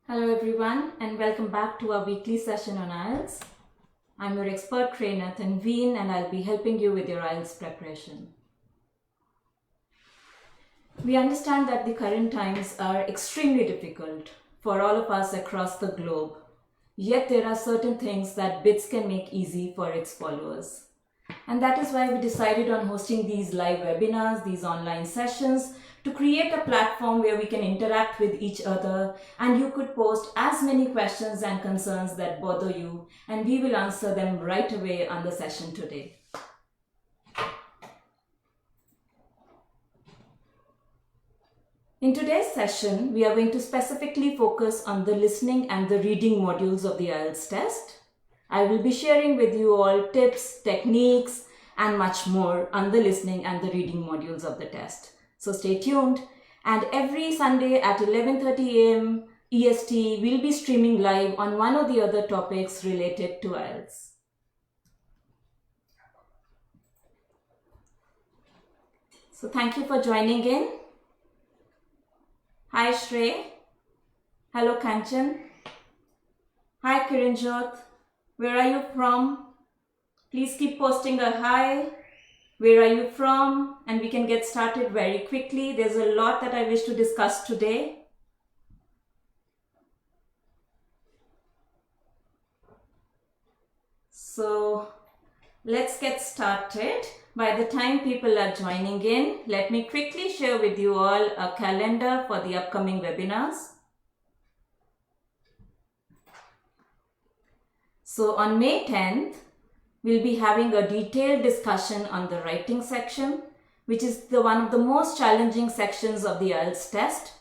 Hello everyone and welcome back to our weekly session on IELTS. I'm your expert trainer Tanveen and I'll be helping you with your IELTS preparation. We understand that the current times are extremely difficult for all of us across the globe. Yet there are certain things that BITS can make easy for its followers. And that is why we decided on hosting these live webinars, these online sessions, to create a platform where we can interact with each other and you could post as many questions and concerns that bother you and we will answer them right away on the session today. In today's session, we are going to specifically focus on the listening and the reading modules of the IELTS test. I will be sharing with you all tips, techniques, and much more on the listening and the reading modules of the test. So stay tuned. And every Sunday at 11:30 a.m. EST, we'll be streaming live on one or the other topics related to IELTS. So thank you for joining in. Hi Shrey. Hello Kanchan. Hi Kiranjot. Where are you from? Please keep posting a hi. Where are you from? And we can get started very quickly. There's a lot that I wish to discuss today. So let's get started. By the time people are joining in, let me quickly share with you all a calendar for the upcoming webinars. So on May 10th, we'll be having a detailed discussion on the writing section, which is one of the most challenging sections of the IELTS test.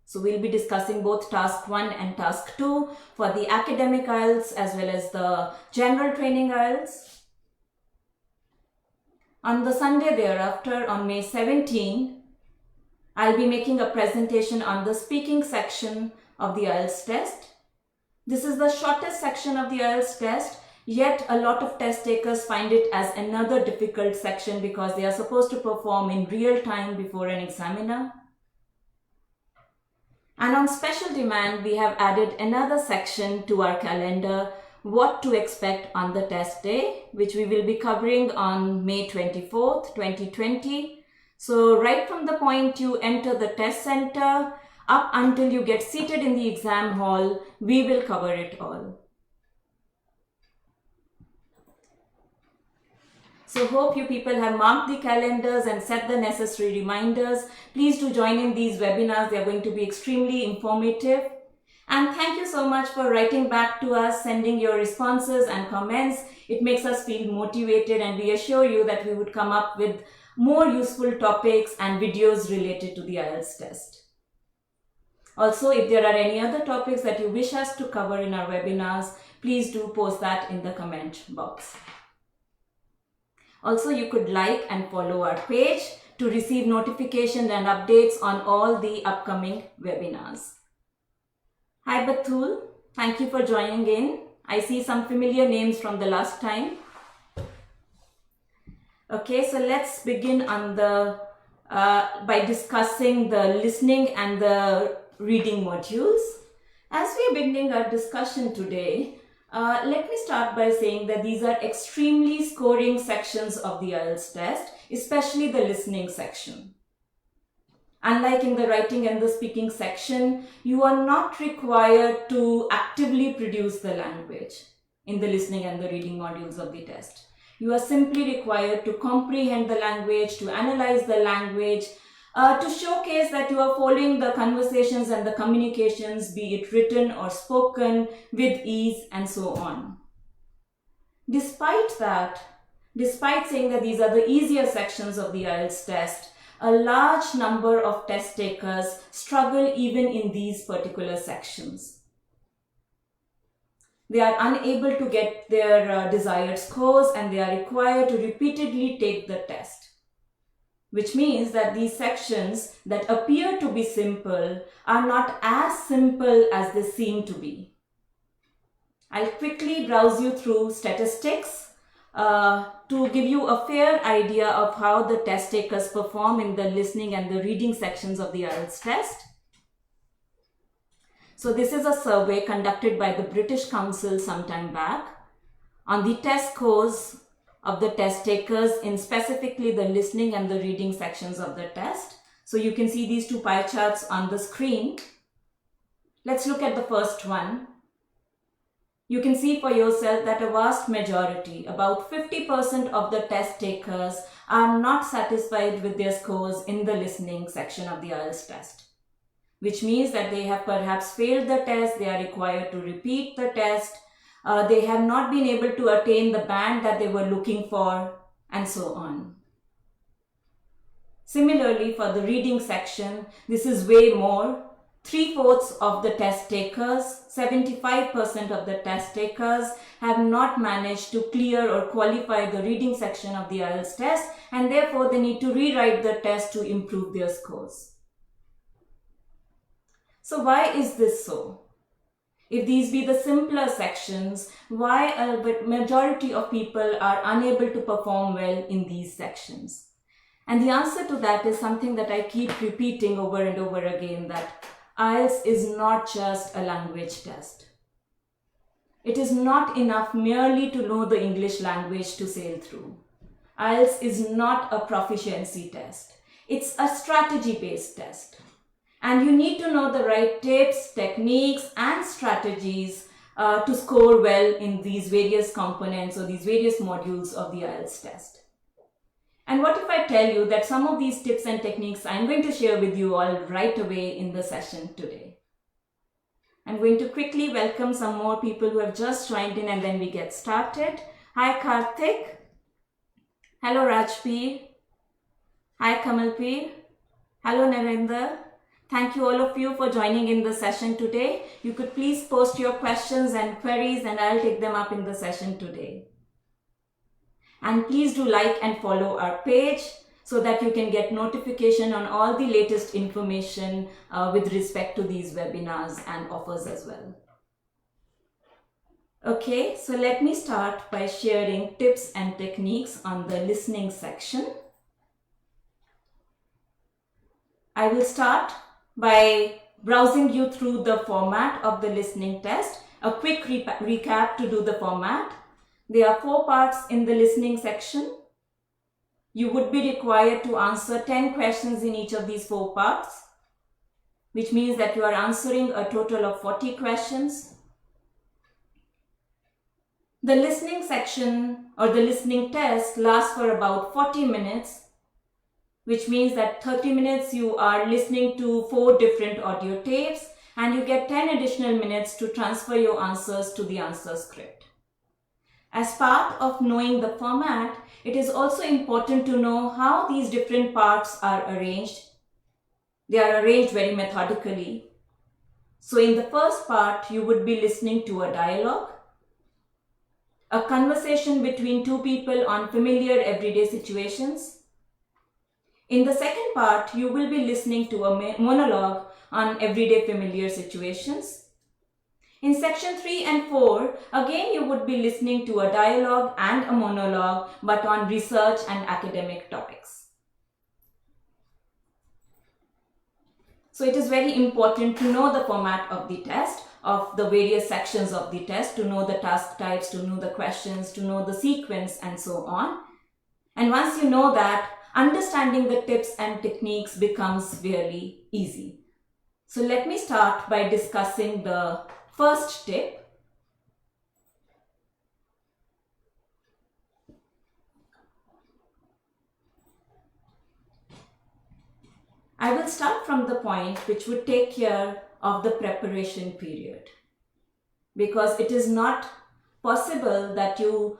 So we'll be discussing both task 1 and task 2 for the academic IELTS as well as the general training IELTS. On the Sunday thereafter, on May 17, I'll be making a presentation on the speaking section of the IELTS test. This is the shortest section of the IELTS test, yet a lot of test takers find it as another difficult section because they are supposed to perform in real time before an examiner. And on special demand, we have added another section to our calendar, what to expect on the test day, which we will be covering on May 24th, 2020. So right from the point you enter the test center, up until you get seated in the exam hall, we will cover it all. So hope you people have marked the calendars and set the necessary reminders. Please do join in these webinars. They are going to be extremely informative. And thank you so much for writing back to us, sending your responses and comments. It makes us feel motivated and we assure you that we would come up with more useful topics and videos related to the IELTS test. Also, if there are any other topics that you wish us to cover in our webinars, please do post that in the comment box. Also, you could like and follow our page to receive notifications and updates on all the upcoming webinars. Hi Batul, thank you for joining in. I see some familiar names from the last time. Okay, so let's begin on by discussing the listening and the reading modules. As we are beginning our discussion today, let me start by saying that these are extremely scoring sections of the IELTS test, especially the listening section. Unlike in the writing and the speaking section, you are not required to actively produce the language in the listening and the reading modules of the test. You are simply required to comprehend the language, to analyze the language, to showcase that you are following the conversations and the communications, be it written or spoken, with ease and so on. Despite saying that these are the easier sections of the IELTS test, a large number of test takers struggle even in these particular sections. They are unable to get their desired scores and they are required to repeatedly take the test. Which means that these sections that appear to be simple are not as simple as they seem to be. I'll quickly browse you through statistics to give you a fair idea of how the test takers perform in the listening and the reading sections of the IELTS test. So this is a survey conducted by the British Council some time back on the test scores of the test takers in specifically the listening and the reading sections of the test. So you can see these two pie charts on the screen. Let's look at the first one. You can see for yourself that a vast majority, about 50% of the test takers, are not satisfied with their scores in the listening section of the IELTS test, which means that they have perhaps failed the test, they are required to repeat the test, they have not been able to attain the band that they were looking for, and so on. Similarly, for the reading section, this is way more. 3/4 of the test takers, 75% of the test takers have not managed to clear or qualify the reading section of the IELTS test, and therefore they need to rewrite the test to improve their scores. So why is this so? If these be the simpler sections, why a majority of people are unable to perform well in these sections? And the answer to that is something that I keep repeating over and over again, that IELTS is not just a language test. It is not enough merely to know the English language to sail through. IELTS is not a proficiency test. It's a strategy-based test. And you need to know the right tips, techniques, and strategies to score well in these various components or these various modules of the IELTS test. And what if I tell you that some of these tips and techniques I'm going to share with you all right away in the session today? I'm going to quickly welcome some more people who have just joined in and then we get started. Hi Karthik. Hello Rajpir. Hi Kamalpir. Hello Narendra. Thank you all of you for joining in the session today. You could please post your questions and queries and I'll take them up in the session today. And please do like and follow our page so that you can get notification on all the latest information with respect to these webinars and offers as well. Okay, so let me start by sharing tips and techniques on the listening section. I will start by browsing you through the format of the listening test. A quick recap to do the format. There are 4 parts in the listening section. You would be required to answer 10 questions in each of these 4 parts, which means that you are answering a total of 40 questions. The listening section or the listening test lasts for about 40 minutes, which means that 30 minutes you are listening to 4 different audio tapes and you get 10 additional minutes to transfer your answers to the answer script. As part of knowing the format, it is also important to know how these different parts are arranged. They are arranged very methodically. So in the first part, you would be listening to a dialogue, a conversation between 2 people on familiar everyday situations. In the second part, you will be listening to a monologue on everyday familiar situations. In section 3 and 4, again you would be listening to a dialogue and a monologue, but on research and academic topics. So it is very important to know the format of the test, of the various sections of the test, to know the task types, to know the questions, to know the sequence, and so on. And once you know that, understanding the tips and techniques becomes really easy. So let me start by discussing the first tip. I will start from the point which would take care of the preparation period, because it is not possible that you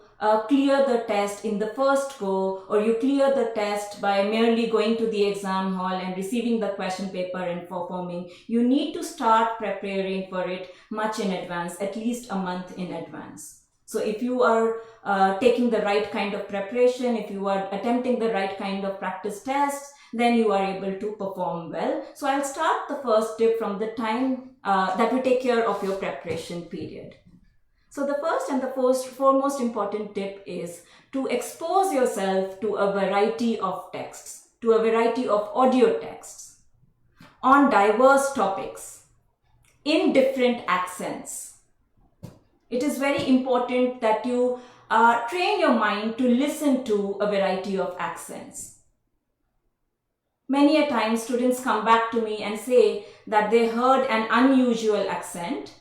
clear the test in the first go, or you clear the test by merely going to the exam hall and receiving the question paper and performing. You need to start preparing for it much in advance, at least a month in advance. So if you are taking the right kind of preparation, if you are attempting the right kind of practice tests, then you are able to perform well. So I'll start the first tip from the time that will take care of your preparation period. So the first and the foremost important tip is to expose yourself to a variety of texts, to a variety of audio texts on diverse topics. in different accents. It is very important that you train your mind to listen to a variety of accents. Many a time students come back to me and say that they heard an unusual accent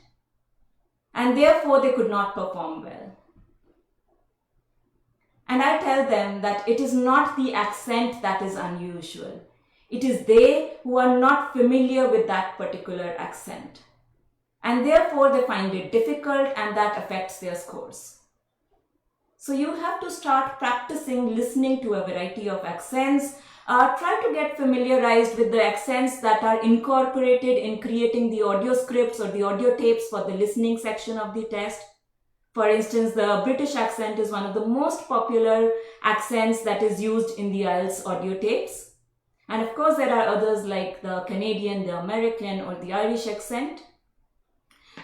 and therefore they could not perform well. And I tell them that it is not the accent that is unusual. It is they who are not familiar with that particular accent. And therefore they find it difficult and that affects their scores. So you have to start practicing listening to a variety of accents. Try to get familiarized with the accents that are incorporated in creating the audio scripts or the audio tapes for the listening section of the test. For instance, the British accent is one of the most popular accents that is used in the IELTS audio tapes. And of course, there are others like the Canadian, the American, or the Irish accent.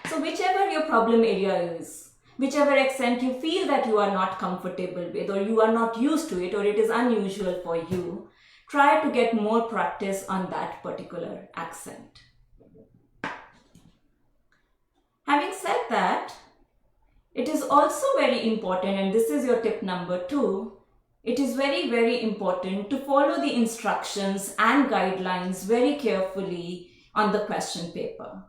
So whichever your problem area is, whichever accent you feel that you are not comfortable with, or you are not used to it, or it is unusual for you, try to get more practice on that particular accent. Having said that, it is also very important, and this is your tip number 2, it is very, very important to follow the instructions and guidelines very carefully on the question paper.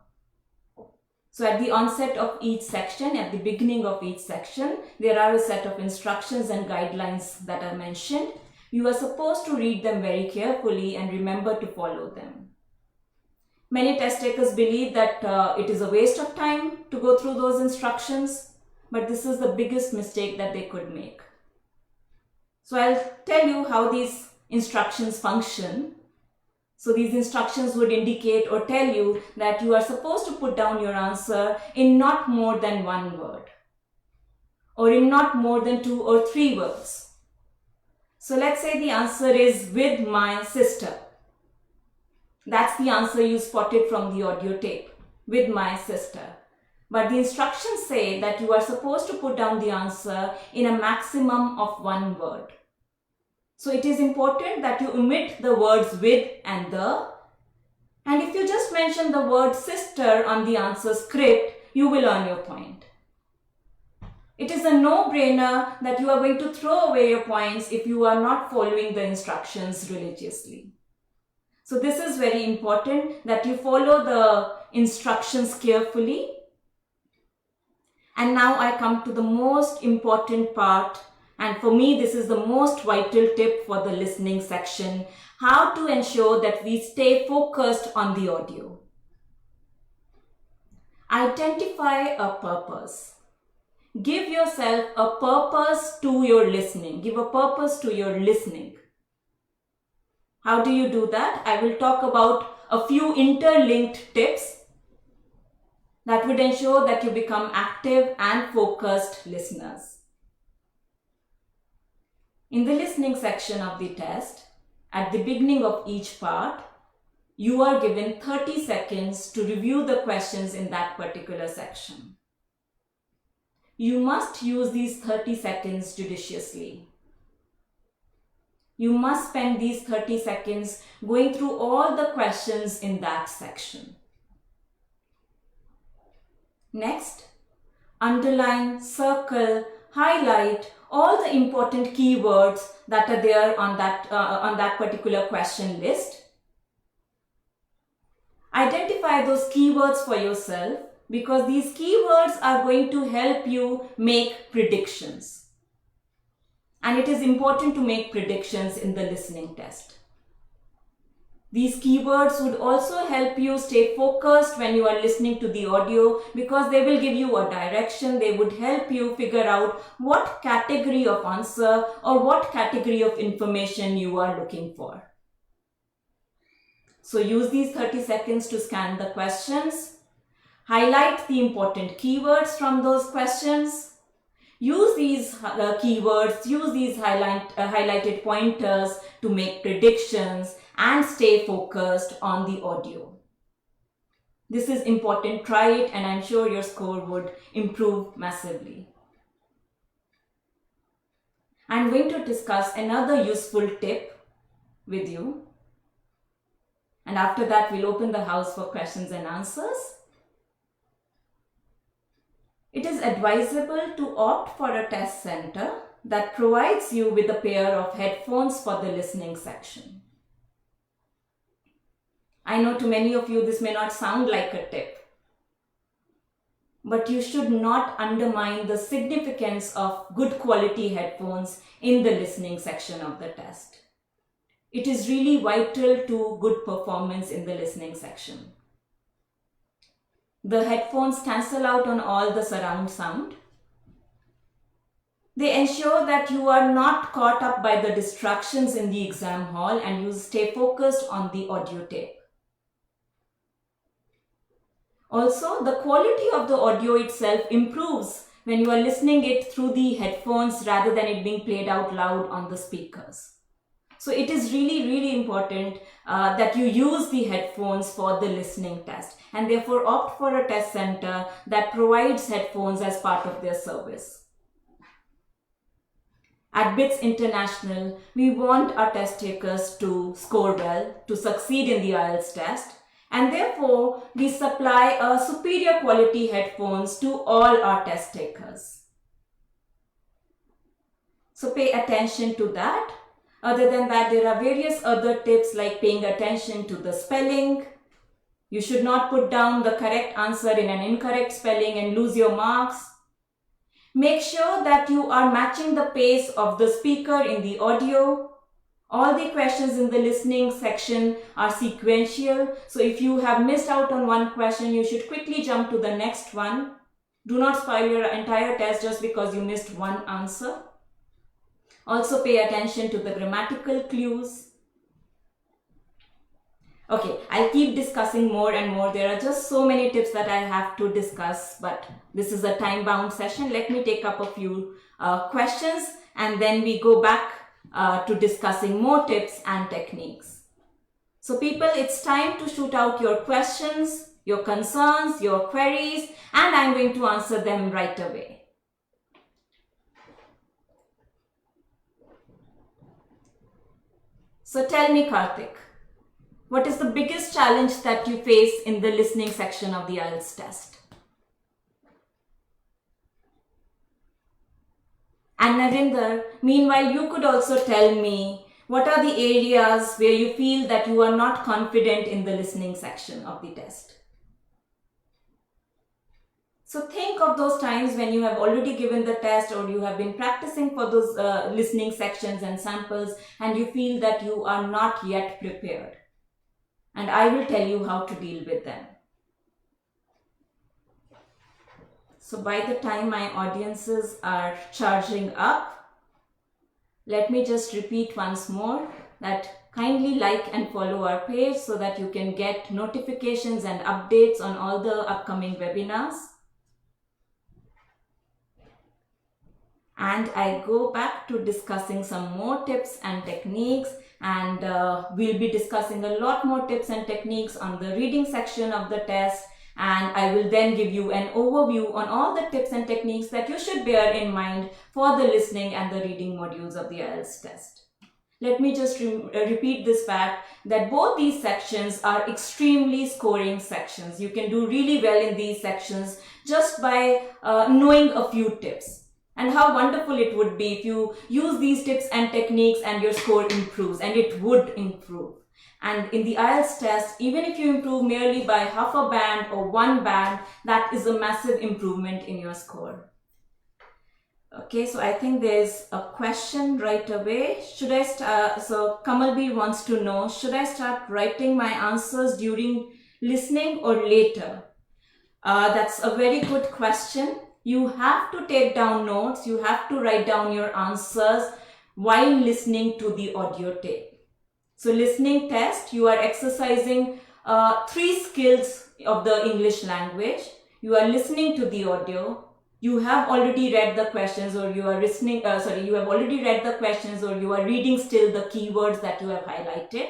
So at the onset of each section, at the beginning of each section, there are a set of instructions and guidelines that are mentioned. You are supposed to read them very carefully and remember to follow them. Many test takers believe that it is a waste of time to go through those instructions, but this is the biggest mistake that they could make. So I'll tell you how these instructions function. So these instructions would indicate or tell you that you are supposed to put down your answer in not more than 1 word, or in not more than 2 or 3 words. So let's say the answer is with my sister. That's the answer you spotted from the audio tape, with my sister. But the instructions say that you are supposed to put down the answer in a maximum of 1 word. So it is important that you omit the words with and the. And if you just mention the word sister on the answer script, you will earn your point. It is a no-brainer that you are going to throw away your points if you are not following the instructions religiously. So this is very important that you follow the instructions carefully. And now I come to the most important part, and for me this is the most vital tip for the listening section, how to ensure that we stay focused on the audio. Identify a purpose. Give yourself a purpose to your listening. Give a purpose to your listening. How do you do that? I will talk about a few interlinked tips that would ensure that you become active and focused listeners. In the listening section of the test, at the beginning of each part, you are given 30 seconds to review the questions in that particular section. You must use these 30 seconds judiciously. You must spend these 30 seconds going through all the questions in that section. Next, underline, circle, highlight all the important keywords that are there on that particular question list. Identify those keywords for yourself because these keywords are going to help you make predictions. And it is important to make predictions in the listening test. These keywords would also help you stay focused when you are listening to the audio because they will give you a direction. They would help you figure out what category of answer or what category of information you are looking for. So use these 30 seconds to scan the questions. Highlight the important keywords from those questions. Use these keywords, use these highlighted pointers to make predictions and stay focused on the audio. This is important. Try it and I'm sure your score would improve massively. I'm going to discuss another useful tip with you. And after that, we'll open the house for questions and answers. it is advisable to opt for a test center that provides you with a pair of headphones for the listening section. I know to many of you this may not sound like a tip, but you should not undermine the significance of good quality headphones in the listening section of the test. It is really vital to good performance in the listening section. The headphones cancel out on all the surround sound. They ensure that you are not caught up by the distractions in the exam hall and you stay focused on the audio tape. Also, the quality of the audio itself improves when you are listening it through the headphones rather than it being played out loud on the speakers. So it is really important that you use the headphones for the listening test and therefore opt for a test center that provides headphones as part of their service. At BITS International, we want our test takers to score well, to succeed in the IELTS test, and therefore we supply a superior quality headphones to all our test takers. So pay attention to that. Other than that, there are various other tips like paying attention to the spelling. You should not put down the correct answer in an incorrect spelling and lose your marks. Make sure that you are matching the pace of the speaker in the audio. All the questions in the listening section are sequential. So if you have missed out on one question, you should quickly jump to the next one. Do not spoil your entire test just because you missed one answer. Also pay attention to the grammatical clues. Okay, I'll keep discussing more and more. There are just so many tips that I have to discuss, but this is a time-bound session. Let me take up a few questions and then we go back to discussing more tips and techniques. So people, it's time to shoot out your questions, your concerns, your queries, and I'm going to answer them right away. So tell me, Karthik, what is the biggest challenge that you face in the listening section of the IELTS test? And Narinder, meanwhile, you could also tell me what are the areas where you feel that you are not confident in the listening section of the test. So think of those times when you have already given the test or you have been practicing for those listening sections and samples and you feel that you are not yet prepared. And I will tell you how to deal with them. So by the time my audiences are charging up, let me just repeat once more that kindly like and follow our page so that you can get notifications and updates on all the upcoming webinars. And I go back to discussing some more tips and techniques, and we'll be discussing a lot more tips and techniques on the reading section of the test, and I will then give you an overview on all the tips and techniques that you should bear in mind for the listening and the reading modules of the IELTS test. Let me just repeat this fact that both these sections are extremely scoring sections. You can do really well in these sections just by knowing a few tips. And how wonderful it would be if you use these tips and techniques and your score improves, and it would improve. And in the IELTS test, even if you improve merely by half a band or one band, that is a massive improvement in your score. Okay, so I think there's a question right away. Should I start? So Kamalbir wants to know, should I start writing my answers during listening or later? That's a very good question. You have to take down notes. You have to write down your answers while listening to the audio tape. So listening test, you are exercising 3 skills of the English language. You are listening to the audio. You have already read the questions, or you are listening, you have already read the questions, or you are reading still the keywords that you have highlighted.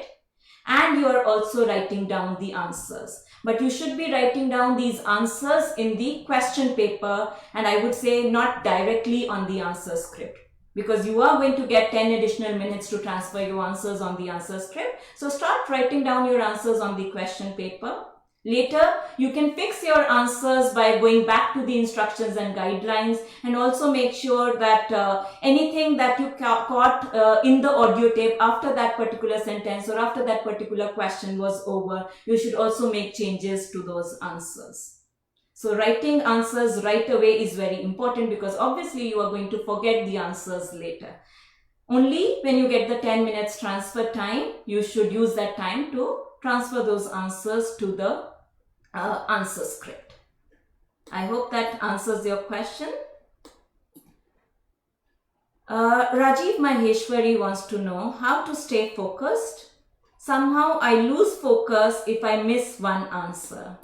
And you are also writing down the answers. But you should be writing down these answers in the question paper, and I would say not directly on the answer script, because you are going to get 10 additional minutes to transfer your answers on the answer script. So start writing down your answers on the question paper. Later, you can fix your answers by going back to the instructions and guidelines, and also make sure that anything that you caught in the audio tape after that particular sentence or after that particular question was over, you should also make changes to those answers. So writing answers right away is very important, because obviously you are going to forget the answers later. Only when you get the 10 minutes transfer time, you should use that time to transfer those answers to the answer script. I hope that answers your question. Rajiv Maheshwari wants to know how to stay focused. Somehow I lose focus if I miss one answer.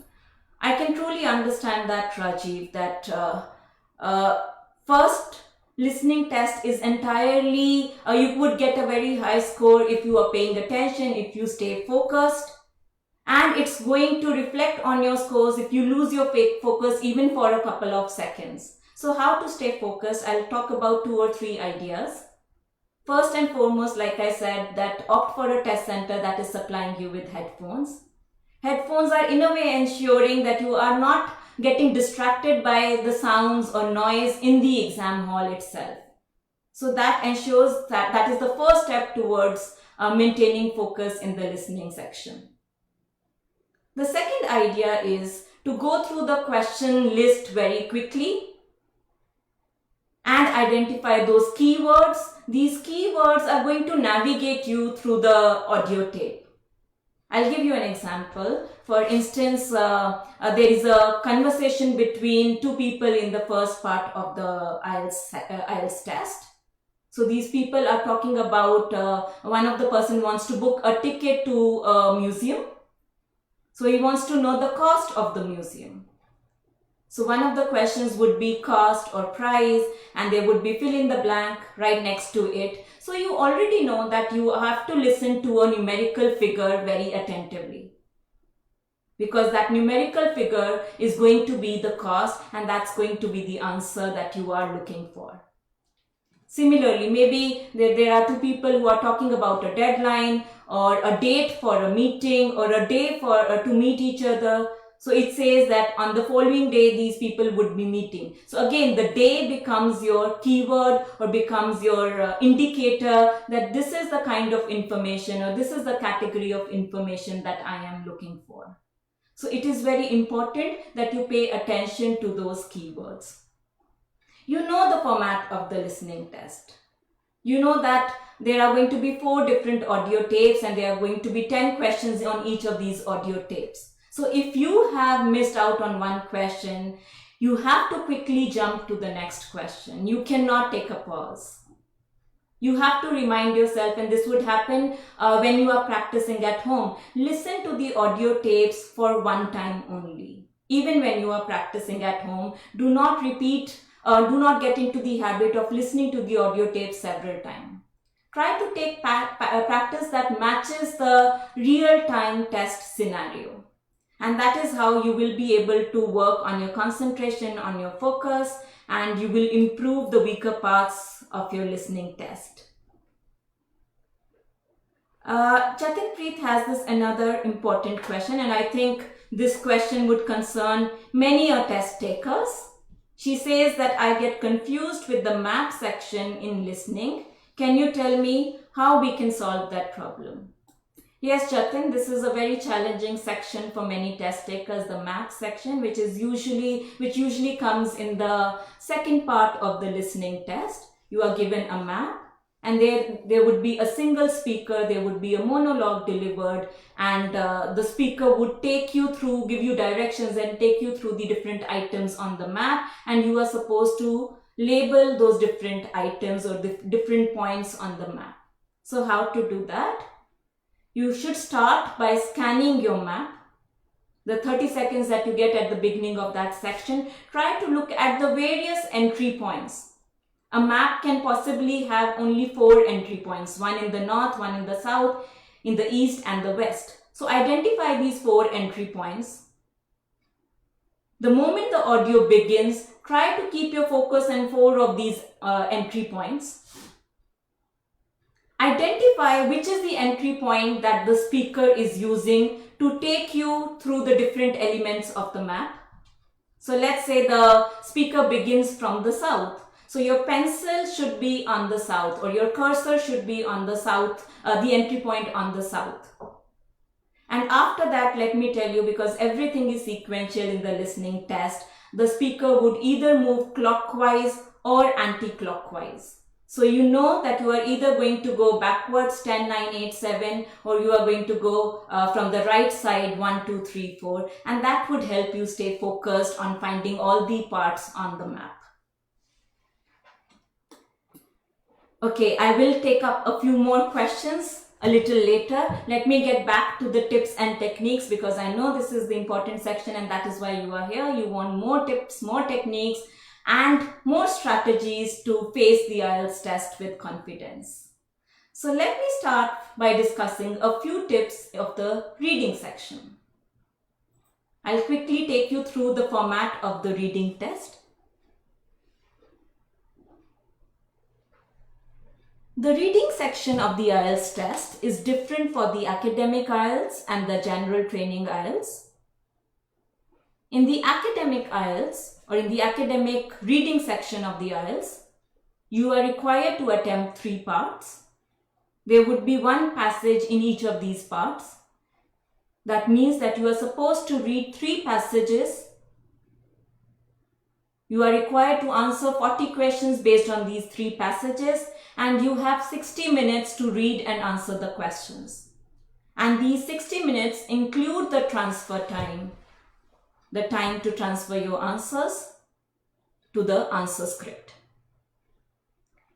I can truly understand that, Rajiv, that first listening test is entirely, you would get a very high score if you are paying attention, if you stay focused. And it's going to reflect on your scores if you lose your focus even for a couple of seconds. So how to stay focused? I'll talk about 2 or 3 ideas. First and foremost, like I said, that opt for a test center that is supplying you with headphones. Headphones are in a way ensuring that you are not getting distracted by the sounds or noise in the exam hall itself. So that ensures that is the first step towards maintaining focus in the listening section. The second idea is to go through the question list very quickly and identify those keywords. These keywords are going to navigate you through the audio tape. I'll give you an example. For instance, there is a conversation between 2 people in the first part of the IELTS test. So these people are talking about, one of the person wants to book a ticket to a museum. So he wants to know the cost of the museum. So one of the questions would be cost or price, and there would be fill in the blank right next to it. So you already know that you have to listen to a numerical figure very attentively, because that numerical figure is going to be the cost, and that's going to be the answer that you are looking for. Similarly, maybe there are 2 people who are talking about a deadline or a date for a meeting or a day for to meet each other. So it says that on the following day, these people would be meeting. So again, the day becomes your keyword or becomes your indicator that this is the kind of information or this is the category of information that I am looking for. So it is very important that you pay attention to those keywords. You know the format of the listening test. You know that there are going to be 4 different audio tapes, and there are going to be 10 questions on each of these audio tapes. So if you have missed out on one question, you have to quickly jump to the next question. You cannot take a pause. You have to remind yourself, and this would happen when you are practicing at home. Listen to the audio tapes for one time only. Even when you are practicing at home, do not repeat, do not get into the habit of listening to the audio tapes several times. Try to take practice that matches the real-time test scenario. And that is how you will be able to work on your concentration, on your focus, and you will improve the weaker parts of your listening test. Jatin Preet has this another important question, and I think this question would concern many test takers. She says that I get confused with the map section in listening. Can you tell me how we can solve that problem? Yes, Jatin, this is a very challenging section for many test takers, the map section, which usually comes in the second part of the listening test. You are given a map, and there would be a single speaker, there would be a monologue delivered, and the speaker would take you through, give you directions and take you through the different items on the map, and you are supposed to label those different items or the different points on the map. So how to do that? You should start by scanning your map. The 30 seconds that you get at the beginning of that section, try to look at the various entry points. A map can possibly have only 4 entry points, one in the north, one in the south, in the east and the west. So identify these 4 entry points. The moment the audio begins, try to keep your focus on 4 of these entry points. Identify which is the entry point that the speaker is using to take you through the different elements of the map. So let's say the speaker begins from the south. So your pencil should be on the south, or your cursor should be on the south, the entry point on the south. And after that, let me tell you, because everything is sequential in the listening test, the speaker would either move clockwise or anti-clockwise. So you know that you are either going to go backwards 10, 9, 8, 7, or you are going to go from the right side 1, 2, 3, 4, and that would help you stay focused on finding all the parts on the map. Okay, I will take up a few more questions a little later. Let me get back to the tips and techniques, because I know this is the important section and that is why you are here. You want more tips, more techniques, and more strategies to face the IELTS test with confidence. So let me start by discussing a few tips of the reading section. I'll quickly take you through the format of the reading test. The reading section of the IELTS test is different for the academic IELTS and the general training IELTS. In the academic IELTS, or in the academic reading section of the IELTS, you are required to attempt 3 parts. There would be 1 passage in each of these parts. That means that you are supposed to read 3 passages. You are required to answer 40 questions based on these 3 passages, and you have 60 minutes to read and answer the questions. And these 60 minutes include the transfer time, the time to transfer your answers to the answer script.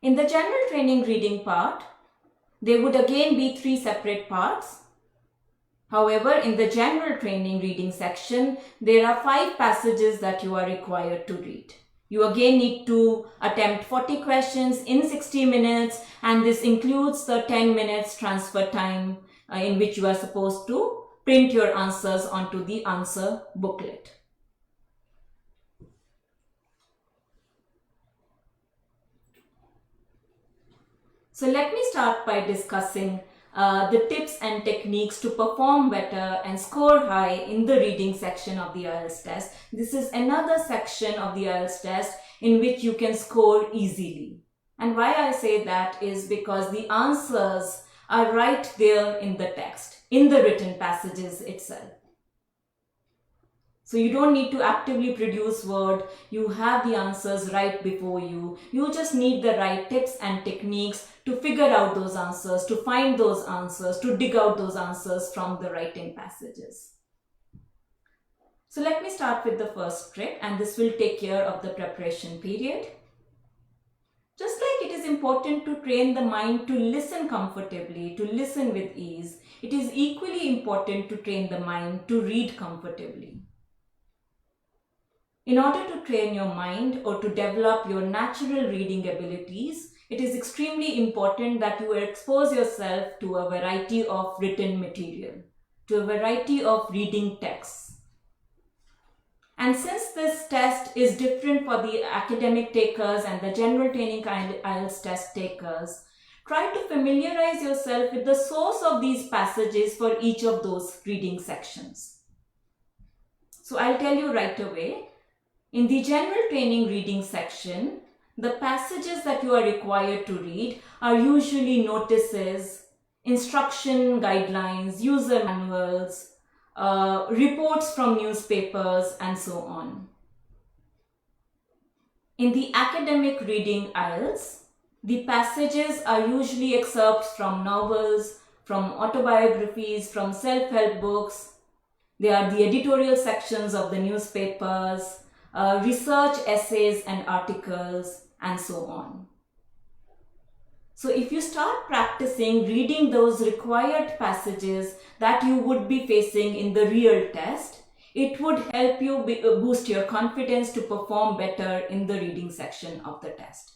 In the general training reading part, there would again be 3 separate parts. However, in the general training reading section, there are 5 passages that you are required to read. You again need to attempt 40 questions in 60 minutes, and this includes the 10 minutes transfer time in which you are supposed to print your answers onto the answer booklet. So let me start by discussing the tips and techniques to perform better and score high in the reading section of the IELTS test. This is another section of the IELTS test in which you can score easily. And why I say that is because the answers are right there in the text, in the written passages itself. So you don't need to actively produce word. You have the answers right before you. You just need the right tips and techniques to figure out those answers, to find those answers, to dig out those answers from the writing passages. So let me start with the first trick, and this will take care of the preparation period. Just like it is important to train the mind to listen comfortably, to listen with ease, it is equally important to train the mind to read comfortably. In order to train your mind or to develop your natural reading abilities, it is extremely important that you expose yourself to a variety of written material, to a variety of reading texts. And since this test is different for the academic takers and the general training IELTS test takers, try to familiarize yourself with the source of these passages for each of those reading sections. So I'll tell you right away. In the general training reading section, the passages that you are required to read are usually notices, instruction guidelines, user manuals, reports from newspapers, and so on. In the academic reading IELTS, the passages are usually excerpts from novels, from autobiographies, from self-help books. They are the editorial sections of the newspapers, research essays and articles, and so on. So if you start practicing reading those required passages that you would be facing in the real test, it would help you boost your confidence to perform better in the reading section of the test.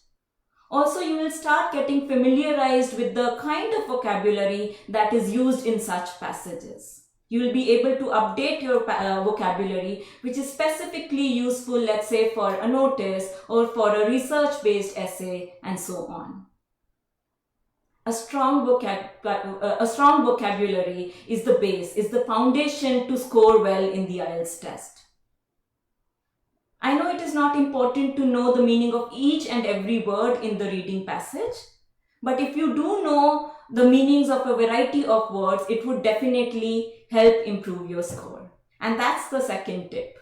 Also, you will start getting familiarized with the kind of vocabulary that is used in such passages. You will be able to update your vocabulary, which is specifically useful, let's say, for a notice or for a research-based essay, and so on. A strong vocabulary is the base, is the foundation to score well in the IELTS test. I know it is not important to know the meaning of each and every word in the reading passage, but if you do know the meanings of a variety of words, it would definitely help improve your score. And that's the second tip.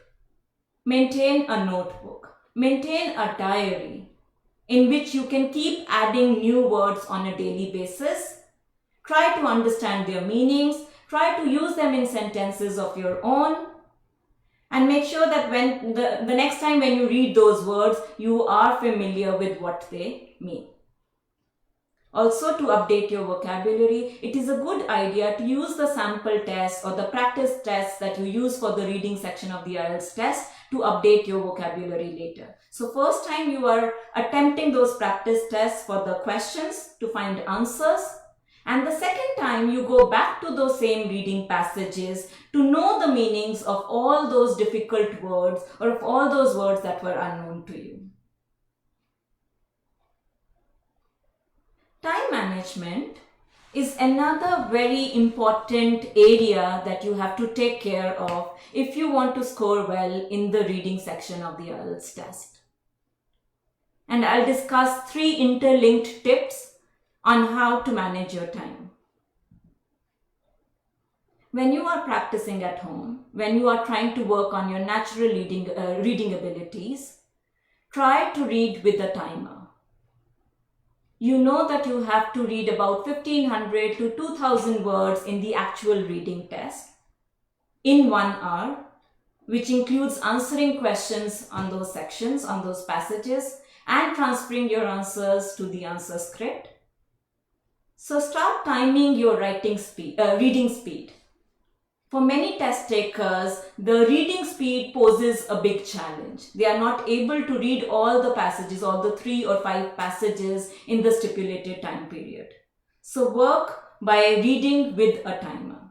Maintain a notebook, maintain a diary in which you can keep adding new words on a daily basis. Try to understand their meanings, try to use them in sentences of your own, and make sure that when the next time when you read those words, you are familiar with what they mean. Also, to update your vocabulary, it is a good idea to use the sample test or the practice test that you use for the reading section of the IELTS test to update your vocabulary later. So first time you are attempting those practice tests for the questions to find answers, and the second time you go back to those same reading passages to know the meanings of all those difficult words or of all those words that were unknown to you. Time management is another very important area that you have to take care of if you want to score well in the reading section of the IELTS test. And I'll discuss 3 interlinked tips on how to manage your time. When you are practicing at home, when you are trying to work on your natural reading abilities, try to read with a timer. You know that you have to read about 1500 to 2000 words in the actual reading test in 1 hour, which includes answering questions on those sections, on those passages, and transferring your answers to the answer script. So start timing your reading speed. For many test takers, the reading speed poses a big challenge. They are not able to read all the passages, all the 3 or 5 passages in the stipulated time period. So work by reading with a timer.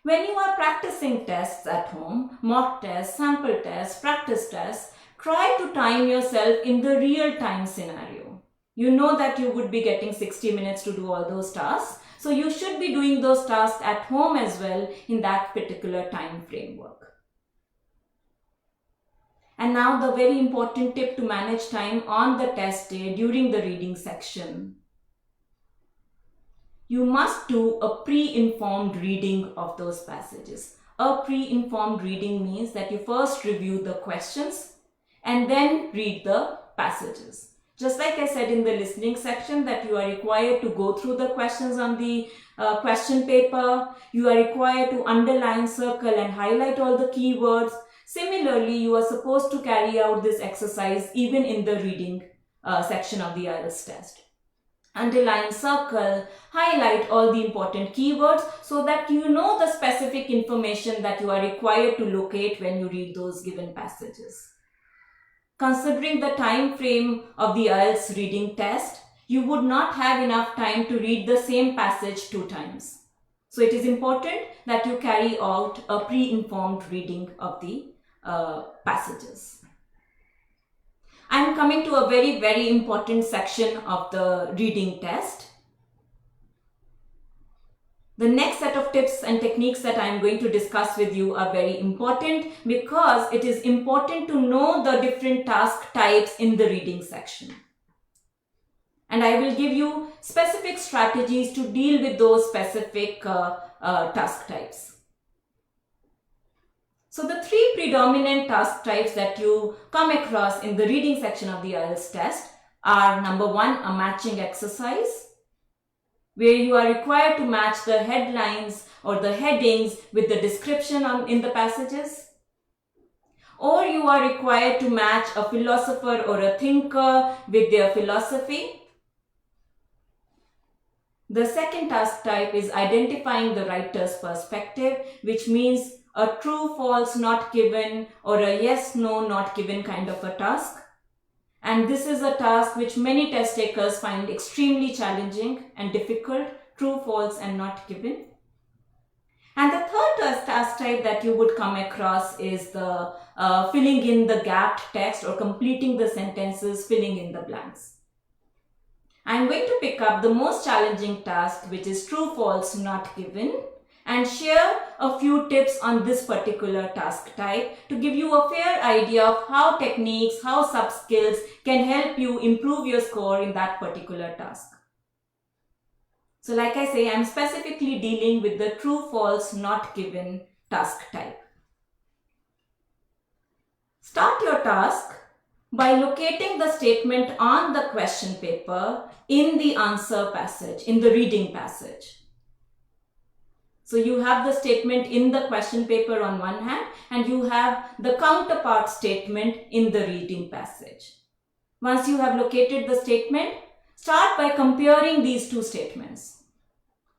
When you are practicing tests at home, mock tests, sample tests, practice tests, try to time yourself in the real-time scenario. You know that you would be getting 60 minutes to do all those tasks. So you should be doing those tasks at home as well in that particular time framework. And now the very important tip to manage time on the test day during the reading section. You must do a pre-informed reading of those passages. A pre-informed reading means that you first review the questions and then read the passages. Just like I said in the listening section that you are required to go through the questions on the question paper, you are required to underline, circle and highlight all the keywords. Similarly, you are supposed to carry out this exercise even in the reading section of the IELTS test. Underline, circle, highlight all the important keywords so that you know the specific information that you are required to locate when you read those given passages. Considering the time frame of the IELTS reading test, you would not have enough time to read the same passage 2 times. So it is important that you carry out a pre-informed reading of the passages. I am coming to a very, very important section of the reading test. The next set of tips and techniques that I am going to discuss with you are very important because it is important to know the different task types in the reading section. And I will give you specific strategies to deal with those specific task types. So the 3 predominant task types that you come across in the reading section of the IELTS test are number 1, a matching exercise, where you are required to match the headlines or the headings with the description in the passages. Or you are required to match a philosopher or a thinker with their philosophy. The second task type is identifying the writer's perspective, which means a true, false, not given or a yes, no, not given kind of a task. And this is a task which many test takers find extremely challenging and difficult, true, false and not given. And the third task type that you would come across is the filling in the gapped text or completing the sentences, filling in the blanks. I'm going to pick up the most challenging task, which is true, false, not given, and share a few tips on this particular task type to give you a fair idea of how techniques, how sub-skills can help you improve your score in that particular task. So like I say, I'm specifically dealing with the true, false, not given task type. Start your task by locating the statement on the question paper in the answer passage, in the reading passage. So you have the statement in the question paper on one hand, and you have the counterpart statement in the reading passage. Once you have located the statement, start by comparing these two statements.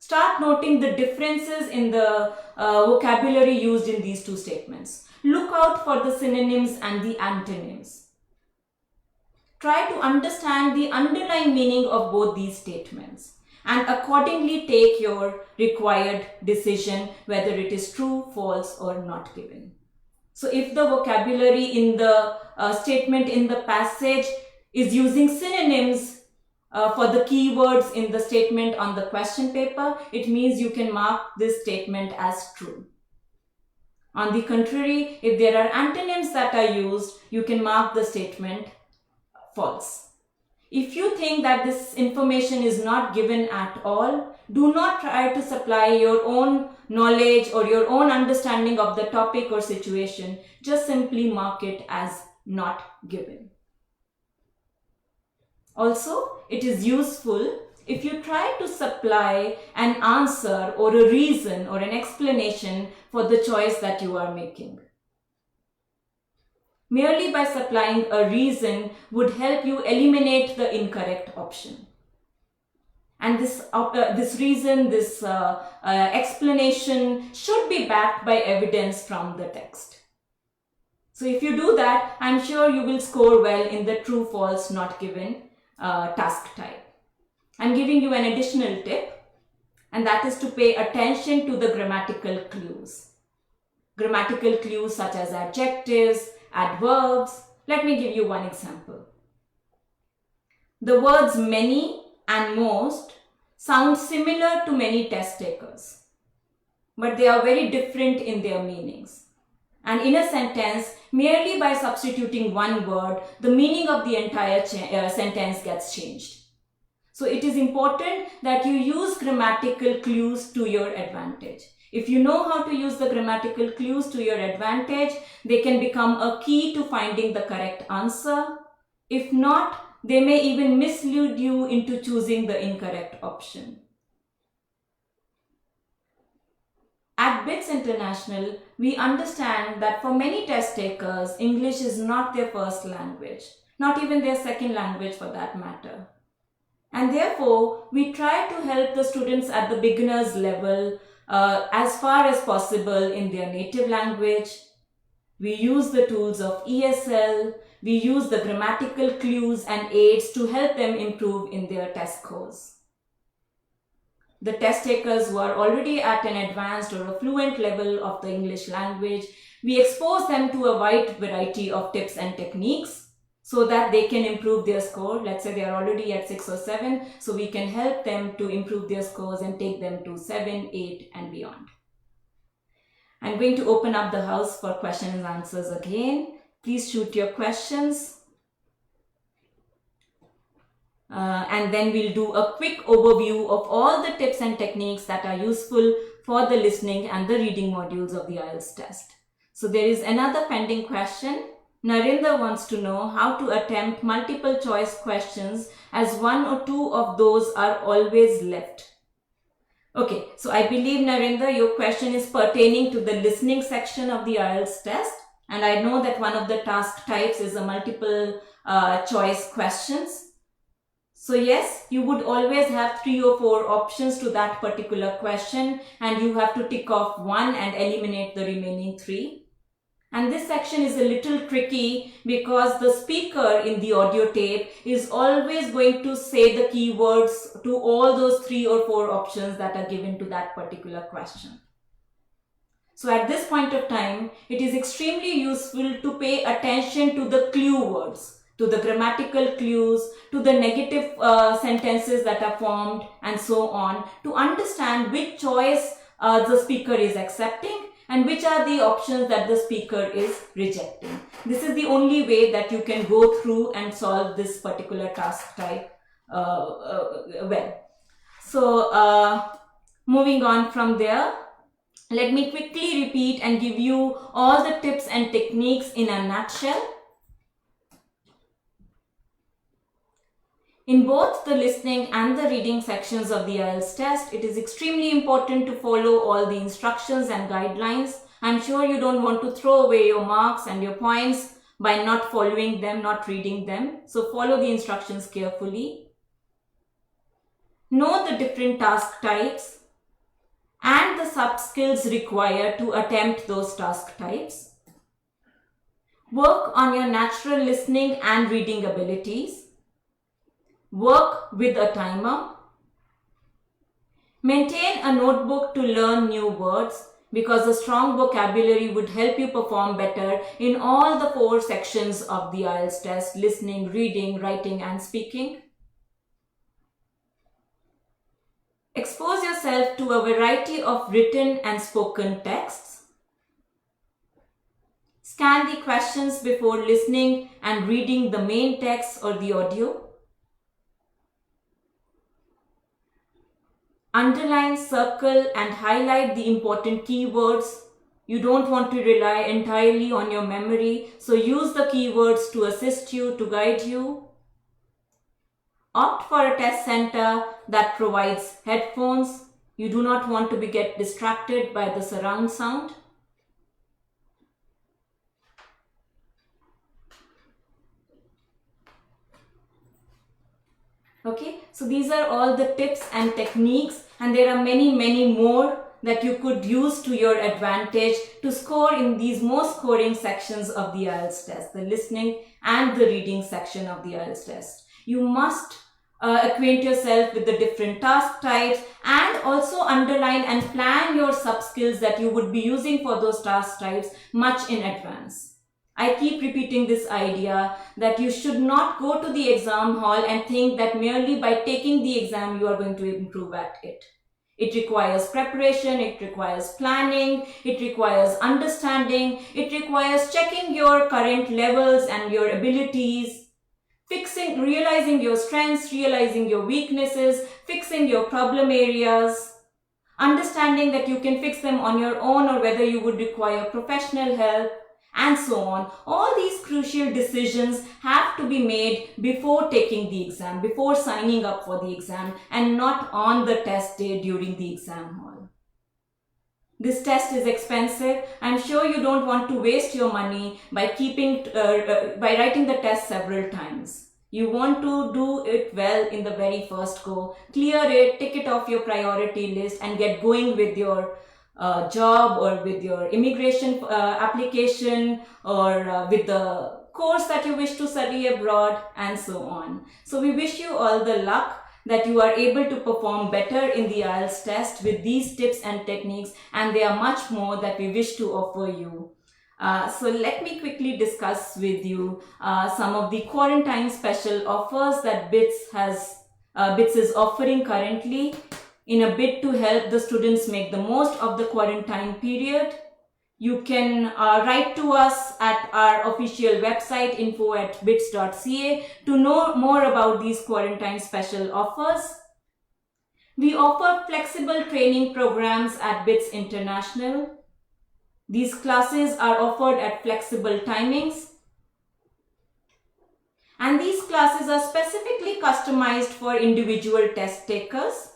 Start noting the differences in the vocabulary used in these two statements. Look out for the synonyms and the antonyms. Try to understand the underlying meaning of both these statements and accordingly take your required decision whether it is true, false, or not given. So if the vocabulary in the statement in the passage is using synonyms for the keywords in the statement on the question paper, it means you can mark this statement as true. On the contrary, if there are antonyms that are used, you can mark the statement false. If you think that this information is not given at all, do not try to supply your own knowledge or your own understanding of the topic or situation. Just simply mark it as not given. Also, it is useful if you try to supply an answer or a reason or an explanation for the choice that you are making. Merely by supplying a reason would help you eliminate the incorrect option. And this reason, this explanation should be backed by evidence from the text. So if you do that, I'm sure you will score well in the true, false, not given task type. I'm giving you an additional tip, and that is to pay attention to the grammatical clues. Grammatical clues such as adjectives, adverbs. Let me give you one example. The words many and most sound similar to many test takers, but they are very different in their meanings. And in a sentence, merely by substituting one word, the meaning of the entire sentence gets changed. So it is important that you use grammatical clues to your advantage. If you know how to use the grammatical clues to your advantage, they can become a key to finding the correct answer. If not, they may even mislead you into choosing the incorrect option. At BITS International, we understand that for many test takers, English is not their first language, not even their second language for that matter. And therefore, we try to help the students at the beginner's level as far as possible in their native language. We use the tools of ESL, we use the grammatical clues and aids to help them improve in their test scores. The test takers who are already at an advanced or a fluent level of the English language, we expose them to a wide variety of tips and techniques so that they can improve their score. Let's say they are already at 6 or 7, so we can help them to improve their scores and take them to 7, 8 and beyond. I'm going to open up the house for questions and answers again. Please shoot your questions. And then we'll do a quick overview of all the tips and techniques that are useful for the listening and the reading modules of the IELTS test. So there is another pending question. Narinder wants to know how to attempt multiple choice questions as one or two of those are always left. Okay, so I believe, Narinder, your question is pertaining to the listening section of the IELTS test. And I know that one of the task types is a multiple choice questions. So yes, you would always have 3 or 4 options to that particular question, and you have to tick off one and eliminate the remaining 3. And this section is a little tricky because the speaker in the audio tape is always going to say the keywords to all those 3 or 4 options that are given to that particular question. So at this point of time, it is extremely useful to pay attention to the clue words, to the grammatical clues, to the negative sentences that are formed, and so on, to understand which choice the speaker is accepting and which are the options that the speaker is rejecting. This is the only way that you can go through and solve this particular task type well. So moving on from there, let me quickly repeat and give you all the tips and techniques in a nutshell. In both the listening and the reading sections of the IELTS test, it is extremely important to follow all the instructions and guidelines. I'm sure you don't want to throw away your marks and your points by not following them, not reading them. So follow the instructions carefully. Know the different task types and the sub-skills required to attempt those task types. Work on your natural listening and reading abilities. Work with a timer. Maintain a notebook to learn new words, because a strong vocabulary would help you perform better in all the 4 sections of the IELTS test: listening, reading, writing, and speaking. Expose yourself to a variety of written and spoken texts. Scan the questions before listening and reading the main text or the audio. Underline, circle, and highlight the important keywords. You don't want to rely entirely on your memory, so use the keywords to assist you, to guide you. Opt for a test center that provides headphones. You do not want to get distracted by the surround sound. Okay, so these are all the tips and techniques, and there are many more that you could use to your advantage to score in these most scoring sections of the IELTS test, the listening and the reading section of the IELTS test. You must acquaint yourself with the different task types and also underline and plan your sub-skills that you would be using for those task types much in advance. I keep repeating this idea that you should not go to the exam hall and think that merely by taking the exam you are going to improve at it. It requires preparation, it requires planning, it requires understanding, it requires checking your current levels and your abilities, realizing your strengths, realizing your weaknesses, fixing your problem areas, understanding that you can fix them on your own or whether you would require professional help, and so on. All these crucial decisions have to be made before taking the exam, before signing up for the exam, and not on the test day during the exam hall. This test is expensive. I'm sure you don't want to waste your money by by writing the test several times. You want to do it well in the very first go. Clear it, tick it off your priority list, and get going with your job or with your immigration application or with the course that you wish to study abroad, and so on. So we wish you all the luck that you are able to perform better in the IELTS test with these tips and techniques, and there are much more that we wish to offer you. So let me quickly discuss with you some of the quarantine special offers that BITS is offering currently in a bid to help the students make the most of the quarantine period. You can write to us at our official website info@bits.ca to know more about these quarantine special offers. We offer flexible training programs at BITS International. These classes are offered at flexible timings, and these classes are specifically customized for individual test takers.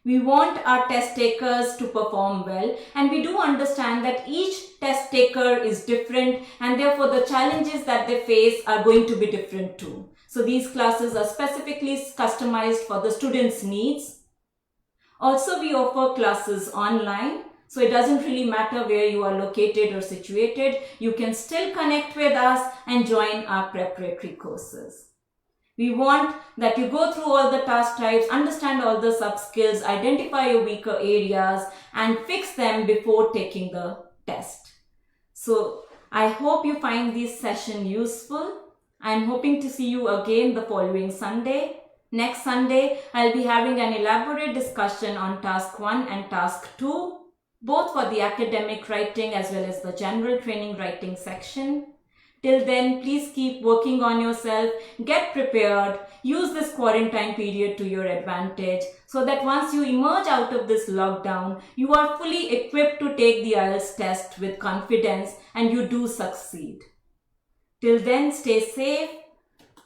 We want our test takers to perform well, and we do understand that each test taker is different, and therefore the challenges that they face are going to be different too. So these classes are specifically customized for the students' needs. Also, we offer classes online. So it doesn't really matter where you are located or situated. You can still connect with us and join our preparatory courses. We want that you go through all the task types, understand all the sub-skills, identify your weaker areas, and fix them before taking the test. So I hope you find this session useful. I'm hoping to see you again the following Sunday. Next Sunday, I'll be having an elaborate discussion on task 1 and task 2, both for the academic writing as well as the general training writing section. Till then, please keep working on yourself, get prepared, use this quarantine period to your advantage so that once you emerge out of this lockdown, you are fully equipped to take the IELTS test with confidence and you do succeed. Till then, stay safe,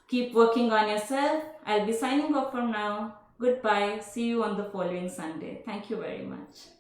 keep working on yourself. I'll be signing off for now. Goodbye. See you on the following Sunday. Thank you very much.